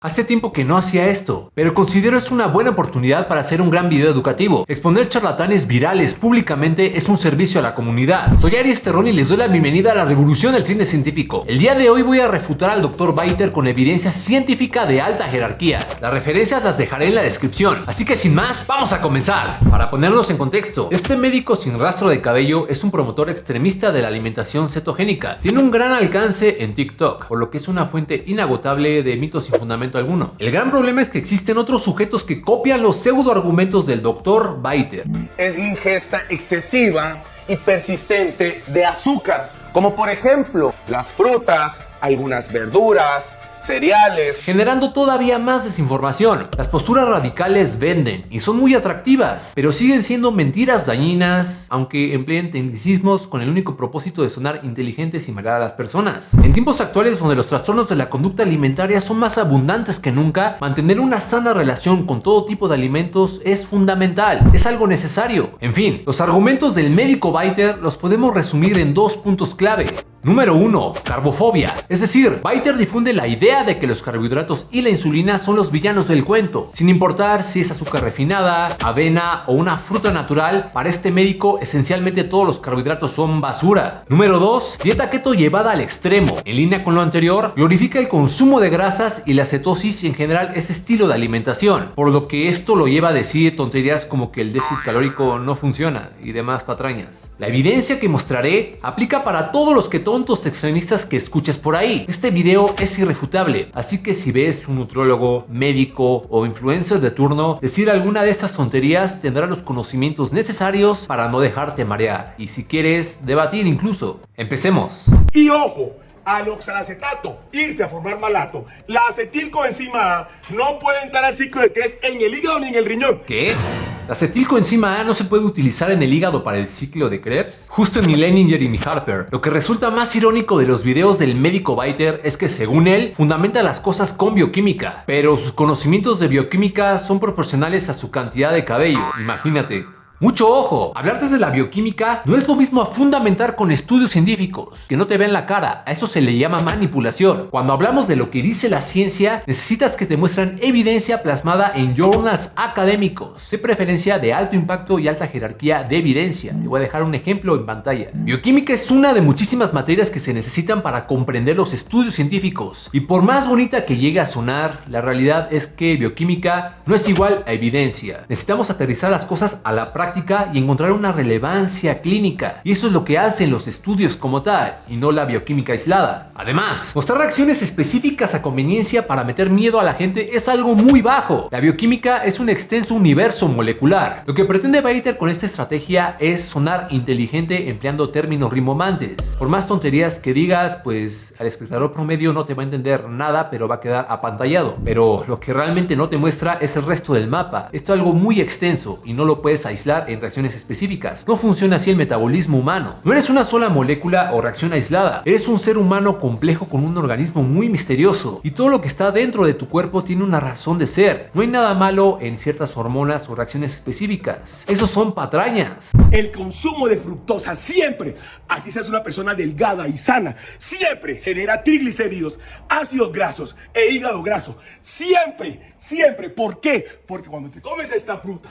Hace tiempo que no hacía esto, pero considero es una buena oportunidad para hacer un gran video educativo. Exponer charlatanes virales públicamente es un servicio a la comunidad. Soy Aries Terrón y les doy la bienvenida a la revolución del fitness científico. El día de hoy voy a refutar al Dr. Biter con evidencia científica de alta jerarquía. Las referencias las dejaré en la descripción, así que sin más, vamos a comenzar. Para ponernos en contexto, este médico sin rastro de cabello es un promotor extremista de la alimentación cetogénica. Tiene un gran alcance en TikTok, por lo que es una fuente inagotable de mitos sin fundamento alguno. El gran problema es que existen otros sujetos que copian los pseudo argumentos del Dr. Biter. Es la ingesta excesiva y persistente de azúcar, como por ejemplo las frutas, algunas verduras, cereales, generando todavía más desinformación. Las posturas radicales venden y son muy atractivas, pero siguen siendo mentiras dañinas, aunque empleen tecnicismos con el único propósito de sonar inteligentes y marear a las personas. En tiempos actuales, donde los trastornos de la conducta alimentaria son más abundantes que nunca, mantener una sana relación con todo tipo de alimentos es fundamental, es algo necesario. En fin, los argumentos del médico Biter los podemos resumir en dos puntos clave. Número 1. Carbofobia. Es decir, Biter difunde la idea de que los carbohidratos y la insulina son los villanos del cuento. Sin importar si es azúcar refinada, avena o una fruta natural, para este médico esencialmente todos los carbohidratos son basura. Número 2. Dieta keto llevada al extremo. En línea con lo anterior, glorifica el consumo de grasas y la cetosis y en general ese estilo de alimentación, por lo que esto lo lleva a decir tonterías como que el déficit calórico no funciona y demás patrañas. La evidencia que mostraré aplica para todos los tontos extremistas que escuches por ahí. Este video es irrefutable, así que si ves un nutrólogo, médico o influencer de turno decir alguna de estas tonterías, tendrás los conocimientos necesarios para no dejarte marear y si quieres debatir incluso. Empecemos. Y ojo, al oxalacetato irse a formar malato, la acetilcoenzima A no puede entrar al ciclo de Krebs en el hígado ni en el riñón. ¿Qué? ¿La acetilcoenzima A no se puede utilizar en el hígado para el ciclo de Krebs? Justo en Leninger y mi Harper. Lo que resulta más irónico de los videos del médico Biter es que según él, fundamenta las cosas con bioquímica, pero sus conocimientos de bioquímica son proporcionales a su cantidad de cabello. Imagínate. ¡Mucho ojo! Hablar desde la bioquímica no es lo mismo a fundamentar con estudios científicos, que no te ven la cara. A eso se le llama manipulación. Cuando hablamos de lo que dice la ciencia, necesitas que te muestren evidencia plasmada en journals académicos, de preferencia de alto impacto y alta jerarquía de evidencia. Te voy a dejar un ejemplo en pantalla. Bioquímica es una de muchísimas materias que se necesitan para comprender los estudios científicos. Y por más bonita que llegue a sonar, la realidad es que bioquímica no es igual a evidencia. Necesitamos aterrizar las cosas a la práctica y encontrar una relevancia clínica. Y eso es lo que hacen los estudios como tal, y no la bioquímica aislada. Además, mostrar reacciones específicas a conveniencia para meter miedo a la gente es algo muy bajo. La bioquímica es un extenso universo molecular. Lo que pretende Biter con esta estrategia es sonar inteligente empleando términos rimbomantes. Por más tonterías que digas, pues al espectador promedio no te va a entender nada, pero va a quedar apantallado. Pero lo que realmente no te muestra es el resto del mapa. Esto es algo muy extenso y no lo puedes aislar en reacciones específicas. No funciona así el metabolismo humano. No eres una sola molécula o reacción aislada. Eres un ser humano complejo con un organismo muy misterioso. Y todo lo que está dentro de tu cuerpo tiene una razón de ser. No hay nada malo en ciertas hormonas o reacciones específicas. Esos son patrañas. El consumo de fructosa siempre, así seas una persona delgada y sana, siempre genera triglicéridos, ácidos grasos e hígado graso. Siempre, siempre. ¿Por qué? Porque cuando te comes esta fruta,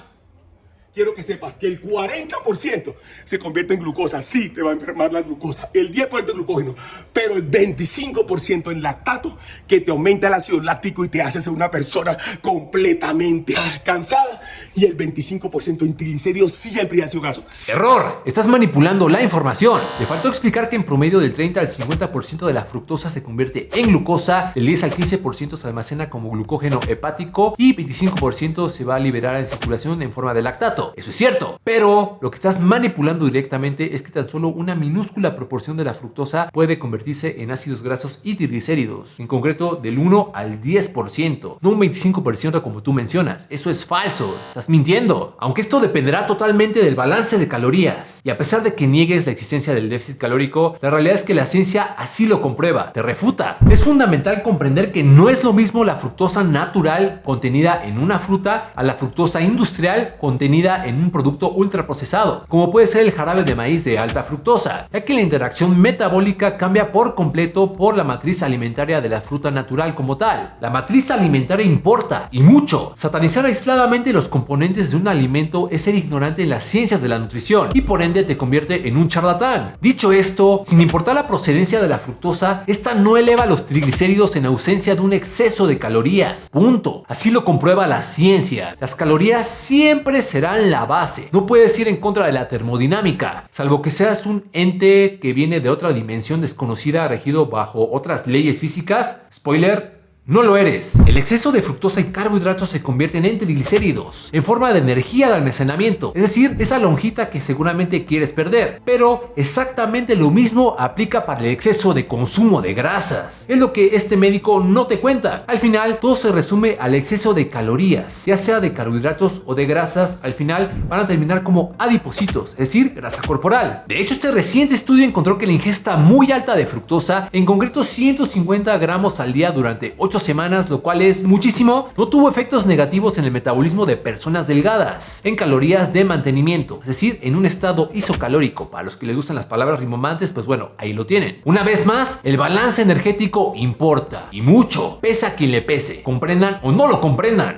quiero que sepas que el 40% se convierte en glucosa. Sí, te va a enfermar la glucosa. El 10% de glucógeno. Pero el 25% en lactato, que te aumenta el ácido láctico y te hace ser una persona completamente cansada. Y el 25% en triglicéridos siempre y ácido graso. ¡Error! Estás manipulando la información. Le faltó explicar que en promedio del 30 al 50% de la fructosa se convierte en glucosa, del 10 al 15% se almacena como glucógeno hepático y 25% se va a liberar en circulación en forma de lactato. Eso es cierto, pero lo que estás manipulando directamente es que tan solo una minúscula proporción de la fructosa puede convertirse en ácidos grasos y triglicéridos, en concreto del 1 al 10%, no un 25% como tú mencionas. Eso es falso, estás mintiendo. Aunque esto dependerá totalmente del balance de calorías, y a pesar de que niegues la existencia del déficit calórico, la realidad es que la ciencia así lo comprueba, te refuta. Es fundamental comprender que no es lo mismo la fructosa natural contenida en una fruta a la fructosa industrial contenida convertida en un producto ultraprocesado, como puede ser el jarabe de maíz de alta fructosa, ya que la interacción metabólica cambia por completo por la matriz alimentaria de la fruta natural como tal. La matriz alimentaria importa, y mucho. Satanizar aisladamente los componentes de un alimento es ser ignorante en las ciencias de la nutrición, y por ende te convierte en un charlatán. Dicho esto, sin importar la procedencia de la fructosa, esta no eleva los triglicéridos en ausencia de un exceso de calorías. Punto. Así lo comprueba la ciencia. Las calorías siempre serán la base. No puedes ir en contra de la termodinámica, salvo que seas un ente que viene de otra dimensión desconocida regido bajo otras leyes físicas. Spoiler: no lo eres. El exceso de fructosa y carbohidratos se convierten en triglicéridos, en forma de energía de almacenamiento, es decir, esa lonjita que seguramente quieres perder. Pero exactamente lo mismo aplica para el exceso de consumo de grasas. Es lo que este médico no te cuenta. Al final, todo se resume al exceso de calorías, ya sea de carbohidratos o de grasas. Al final van a terminar como adipocitos, es decir, grasa corporal. De hecho, este reciente estudio encontró que la ingesta muy alta de fructosa, en concreto 150 gramos al día durante 8 semanas, lo cual es muchísimo, no tuvo efectos negativos en el metabolismo de personas delgadas, en calorías de mantenimiento, es decir, en un estado isocalórico. Para los que les gustan las palabras rimbombantes, pues bueno, ahí lo tienen. Una vez más, el balance energético importa, y mucho, pese a quien le pese, comprendan o no lo comprendan.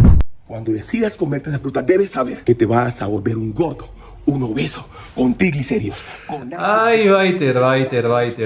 Cuando decidas comerte esa fruta, debes saber que te vas a volver un gordo, un obeso, con triglicéridos, con... Ay, Biter,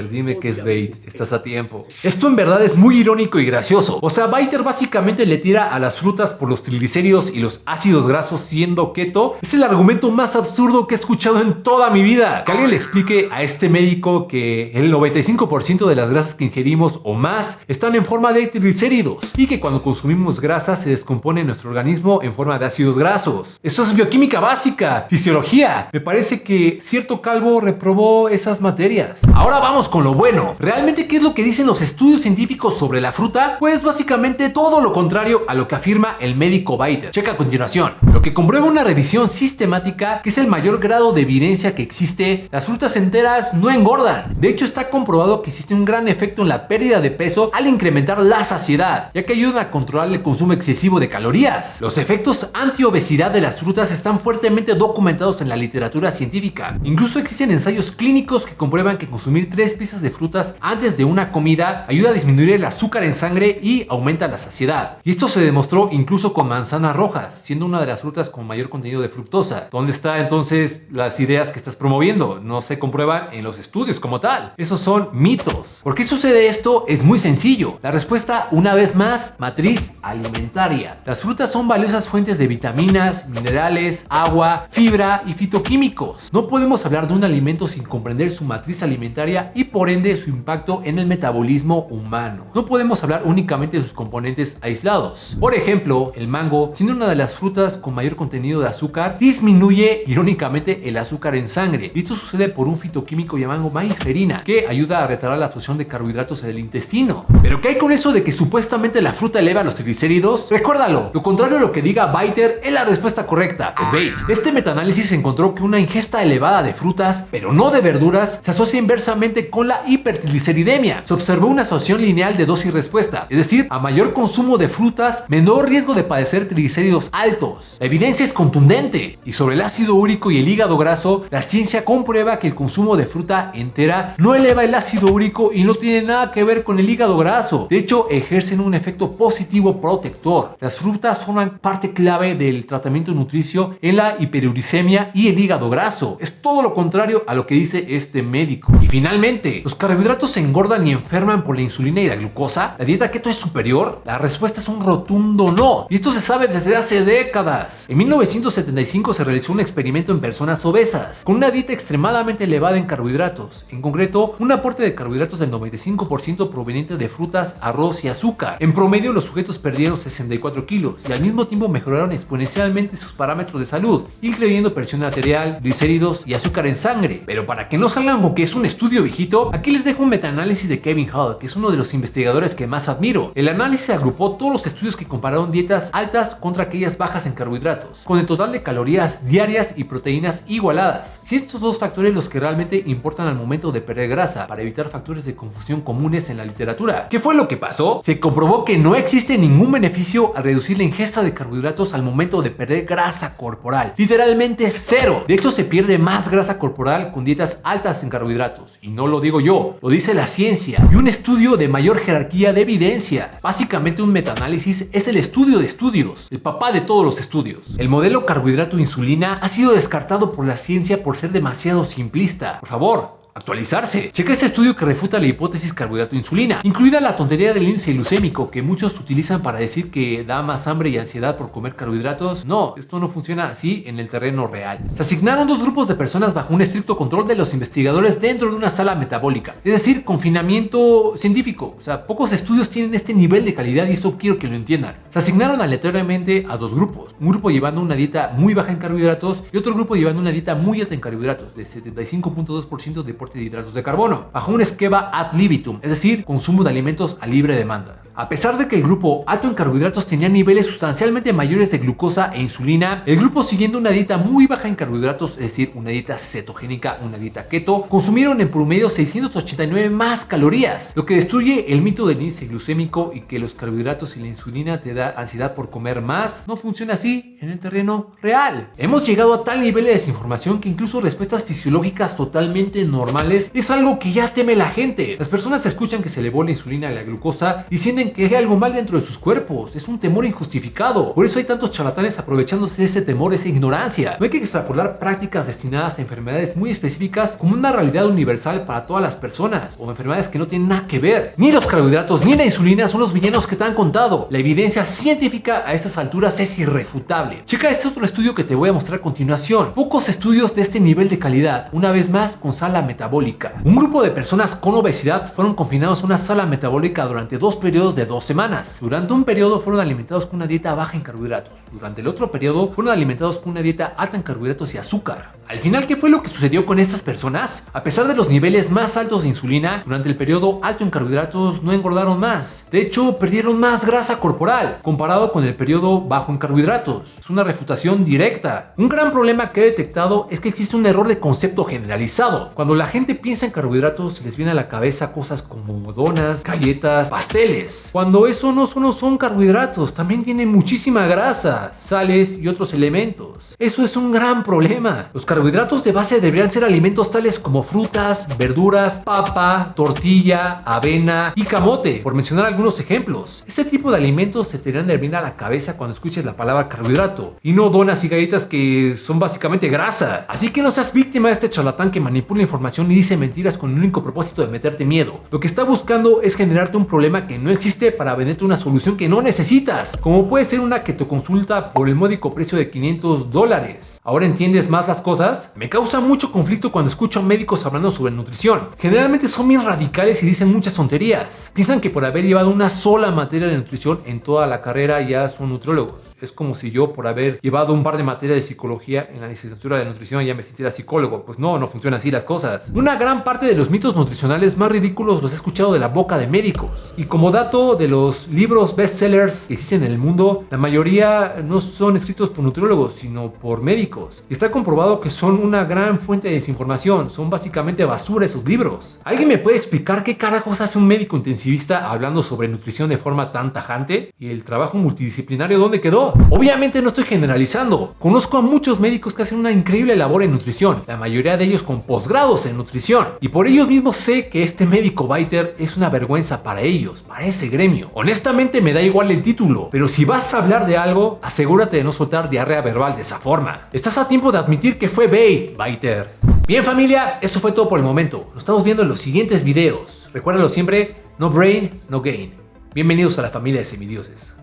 dime que es bait, estás a tiempo. Esto en verdad es muy irónico y gracioso. O sea, Biter básicamente le tira a las frutas por los triglicéridos y los ácidos grasos siendo keto. Es el argumento más absurdo que he escuchado en toda mi vida. Que alguien le explique a este médico que el 95% de las grasas que ingerimos o más están en forma de triglicéridos, y que cuando consumimos grasa se descompone en nuestro organismo en forma de ácidos grasos. Eso es bioquímica básica, fisiología. Me parece que cierto calvo reprobó esas materias. Ahora vamos con lo bueno. ¿Realmente qué es lo que dicen los estudios científicos sobre la fruta? Pues básicamente todo lo contrario a lo que afirma el médico Biter. Checa a continuación. Lo que comprueba una revisión sistemática, que es el mayor grado de evidencia que existe: las frutas enteras no engordan. De hecho, está comprobado que existe un gran efecto en la pérdida de peso al incrementar la saciedad, ya que ayudan a controlar el consumo excesivo de calorías. Los efectos antiobesidad de las frutas están fuertemente documentados en la literatura científica. Incluso existen ensayos clínicos que comprueban que consumir 3 piezas de frutas antes de una comida ayuda a disminuir el azúcar en sangre y aumenta la saciedad. Y esto se demostró incluso con manzanas rojas, siendo una de las frutas con mayor contenido de fructosa. ¿Dónde están entonces las ideas que estás promoviendo? No se comprueban en los estudios como tal. Esos son mitos. ¿Por qué sucede esto? Es muy sencillo. La respuesta, una vez más, matriz alimentaria. Las frutas son valiosas fuentes de vitaminas, minerales, agua, fibra y fitoquímicos. No podemos hablar de un alimento sin comprender su matriz alimentaria y por ende su impacto en el metabolismo humano. No podemos hablar únicamente de sus componentes aislados. Por ejemplo, el mango, siendo una de las frutas con mayor contenido de azúcar, disminuye irónicamente el azúcar en sangre. Y esto sucede por un fitoquímico llamado magiferina, que ayuda a retardar la absorción de carbohidratos en el intestino. ¿Pero qué hay con eso de que supuestamente la fruta eleva los triglicéridos? Recuérdalo, lo contrario a lo que diga Biter es la respuesta correcta. Es bait. Este metaanálisis encontró que una ingesta elevada de frutas, pero no de verduras, se asocia inversamente con la hipertrigliceridemia. Se observó una asociación lineal de dosis respuesta, es decir, a mayor consumo de frutas, menor riesgo de padecer triglicéridos altos. La evidencia es contundente. Y sobre el ácido úrico y el hígado graso, la ciencia comprueba que el consumo de fruta entera no eleva el ácido úrico y no tiene nada que ver con el hígado graso. De hecho, ejercen un efecto positivo protector. Las frutas forman parte clave del tratamiento nutricio en la hiperuricemia y el hígado graso. Es todo lo contrario a lo que dice este médico. Y finalmente, ¿los carbohidratos se engordan y enferman por la insulina y la glucosa? ¿La dieta keto es superior? La respuesta es un rotundo no. Y esto se sabe desde hace décadas. En 1975 se realizó un experimento en personas obesas, con una dieta extremadamente elevada en carbohidratos. En concreto, un aporte de carbohidratos del 95% proveniente de frutas, arroz y azúcar. En promedio, los sujetos perdieron 64 kilos y al mismo tiempo mejoraron exponencialmente sus parámetros de salud, incluyendo presión arterial arterial, glicéridos y azúcar en sangre. Pero para que no salgan con que es un estudio viejito, aquí les dejo un metaanálisis de Kevin Hall, que es uno de los investigadores que más admiro. El análisis agrupó todos los estudios que compararon dietas altas contra aquellas bajas en carbohidratos, con el total de calorías diarias y proteínas igualadas. Si estos dos factores los que realmente importan al momento de perder grasa, para evitar factores de confusión comunes en la literatura. ¿Qué fue lo que pasó? Se comprobó que no existe ningún beneficio al reducir la ingesta de carbohidratos al momento de perder grasa corporal. Literalmente cero. De hecho, se pierde más grasa corporal con dietas altas en carbohidratos. Y no lo digo yo, lo dice la ciencia y un estudio de mayor jerarquía de evidencia. Básicamente un metaanálisis es el estudio de estudios, el papá de todos los estudios. El modelo carbohidrato-insulina ha sido descartado por la ciencia por ser demasiado simplista. Por favor, actualizarse. Checa este estudio que refuta la hipótesis carbohidrato-insulina, incluida la tontería del índice glucémico que muchos utilizan para decir que da más hambre y ansiedad por comer carbohidratos. No, esto no funciona así en el terreno real. Se asignaron dos grupos de personas bajo un estricto control de los investigadores dentro de una sala metabólica, es decir, confinamiento científico. O sea, pocos estudios tienen este nivel de calidad y esto quiero que lo entiendan. Se asignaron aleatoriamente a dos grupos, un grupo llevando una dieta muy baja en carbohidratos y otro grupo llevando una dieta muy alta en carbohidratos, de 75.2% de de hidratos de carbono, bajo un esquema ad libitum, es decir, consumo de alimentos a libre demanda. A pesar de que el grupo alto en carbohidratos tenía niveles sustancialmente mayores de glucosa e insulina, el grupo siguiendo una dieta muy baja en carbohidratos, es decir, una dieta cetogénica, una dieta keto, consumieron en promedio 689 más calorías, lo que destruye el mito del índice glucémico y que los carbohidratos y la insulina te da ansiedad por comer más. No funciona así en el terreno real. Hemos llegado a tal nivel de desinformación que incluso respuestas fisiológicas totalmente normales es algo que ya teme la gente. Las personas escuchan que se elevó la insulina y la glucosa y sienten que hay algo mal dentro de sus cuerpos. Es un temor injustificado. Por eso hay tantos charlatanes aprovechándose de ese temor, esa ignorancia. No hay que extrapolar prácticas destinadas a enfermedades muy específicas como una realidad universal para todas las personas, o enfermedades que no tienen nada que ver. Ni los carbohidratos ni la insulina son los villanos que te han contado. La evidencia científica a estas alturas es irrefutable. Checa este otro estudio que te voy a mostrar a continuación. Pocos estudios de este nivel de calidad, una vez más con sala metabólica. Un grupo de personas con obesidad fueron confinados a una sala metabólica durante 2 periodos de 2 semanas. Durante un periodo fueron alimentados con una dieta baja en carbohidratos. Durante el otro periodo fueron alimentados con una dieta alta en carbohidratos y azúcar. Al final, ¿qué fue lo que sucedió con estas personas? A pesar de los niveles más altos de insulina, durante el periodo alto en carbohidratos no engordaron más. De hecho, perdieron más grasa corporal comparado con el periodo bajo en carbohidratos. Es una refutación directa. Un gran problema que he detectado es que existe un error de concepto generalizado. Cuando la gente piensa en carbohidratos, se les viene a la cabeza cosas como donas, galletas, pasteles. Cuando eso no solo son carbohidratos, también tiene muchísima grasa, sales y otros elementos. Eso es un gran problema. Los carbohidratos de base deberían ser alimentos tales como frutas, verduras, papa, tortilla, avena y camote, por mencionar algunos ejemplos. Este tipo de alimentos se te deberían de venir a la cabeza cuando escuches la palabra carbohidrato, y no donas y galletas que son básicamente grasa. Así que no seas víctima de este charlatán que manipula información y dice mentiras con el único propósito de meterte miedo. Lo que está buscando es generarte un problema que no existe para venderte una solución que no necesitas, como puede ser una ketoconsulta por el módico precio de $500. ¿Ahora entiendes más las cosas? Me causa mucho conflicto cuando escucho a médicos hablando sobre nutrición. Generalmente son bien radicales y dicen muchas tonterías. Piensan que por haber llevado una sola materia de nutrición en toda la carrera ya son nutriólogos. Es como si yo, por haber llevado un par de materias de psicología en la licenciatura de nutrición, ya me sintiera psicólogo. Pues no funcionan así las cosas. Una gran parte de los mitos nutricionales más ridículos los he escuchado de la boca de médicos. Y como dato de los libros bestsellers que existen en el mundo, la mayoría no son escritos por nutriólogos, sino por médicos. Y está comprobado que son una gran fuente de desinformación. Son básicamente basura esos libros. ¿Alguien me puede explicar qué carajos hace un médico intensivista hablando sobre nutrición de forma tan tajante? ¿Y el trabajo multidisciplinario dónde quedó? Obviamente no estoy generalizando. Conozco a muchos médicos que hacen una increíble labor en nutrición, la mayoría de ellos con posgrados en nutrición, y por ellos mismos sé que este médico biter es una vergüenza para ellos, para ese gremio. Honestamente me da igual el título, pero si vas a hablar de algo, asegúrate de no soltar diarrea verbal de esa forma. Estás a tiempo de admitir que fue bait, biter. Bien familia, eso fue todo por el momento. Nos estamos viendo en los siguientes videos. Recuérdalo siempre, no brain, no gain. Bienvenidos a la familia de semidioses.